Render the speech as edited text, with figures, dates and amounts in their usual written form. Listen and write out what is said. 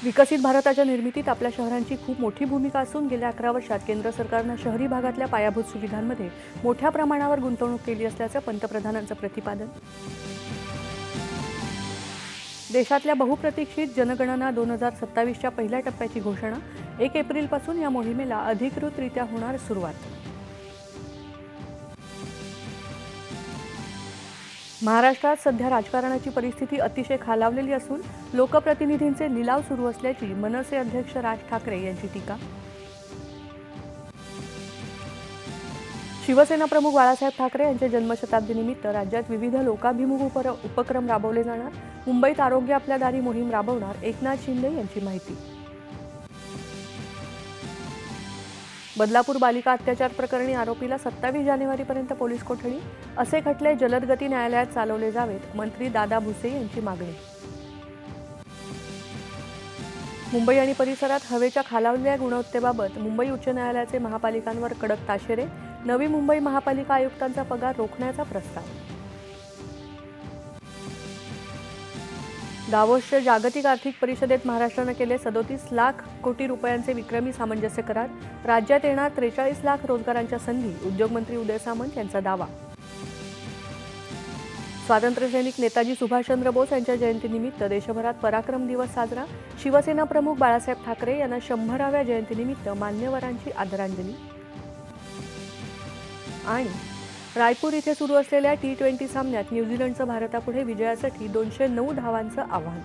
विकसित भारताच्या निर्मितीत आपल्या शहरांची खूप मोठी भूमिका असून गेल्या 11 वर्षात केंद्र सरकारनं शहरी भागातल्या पायाभूत सुविधांमध्ये मोठ्या प्रमाणावर गुंतवणूक केली असल्याचं पंतप्रधानांचं प्रतिपादन. देशातल्या बहुप्रतीक्षित जनगणना 2027च्या पहिल्या टप्प्याची घोषणा. 1 एप्रिलपासून या मोहिमेला अधिकृतरित्या होणार सुरुवात. महाराष्ट्रात सध्या राजकारणाची परिस्थिती अतिशय खालावलेली असून लोकप्रतिनिधींचे लिलाव सुरू असल्याची मनसे अध्यक्ष राज ठाकरे यांची टीका. शिवसेना प्रमुख बाळासाहेब ठाकरे यांच्या जन्मशताब्दीनिमित्त राज्यात विविध लोकाभिमुख उपक्रम राबवले जाणार. मुंबईत आरोग्य आपल्या दारी मोहीम राबवणार एकनाथ शिंदे यांची माहिती. बदलापूर बालिका अत्याचार प्रकरणी आरोपीला 27 जानेवारीपर्यंत पोलीस कोठडी. असे खटले जलदगती न्यायालयात चालवले जावेत, मंत्री दादा भुसे यांची मागणी. मुंबई आणि परिसरात हवेच्या खालावलेल्या गुणवत्तेबाबत मुंबई उच्च न्यायालयाचे महापालिकांवर कडक ताशेरे. नवी मुंबई महापालिका आयुक्तांचा पगार रोखण्याचा प्रस्ताव. दावोसच्या जागतिक आर्थिक परिषदेत महाराष्ट्रानं केले 37 लाख कोटी रुपयांचे विक्रमी सामंजस्य करार. राज्यात येणार 43 लाख रोजगारांच्या संधी. उद्योगमंत्री उदय सामंत यांचा दावा. स्वातंत्र्यसैनिक नेताजी सुभाषचंद्र बोस यांच्या जयंतीनिमित्त देशभरात पराक्रम दिवस साजरा. शिवसेना प्रमुख बाळासाहेब ठाकरे यांना 100व्या जयंतीनिमित्त मान्यवरांची आदरांजली. आणि रायपूर इथे सुरू असलेल्या T20 सामन्यात न्यूझीलंडचं भारतापुढे विजयासाठी 209 धावांचं आव्हान.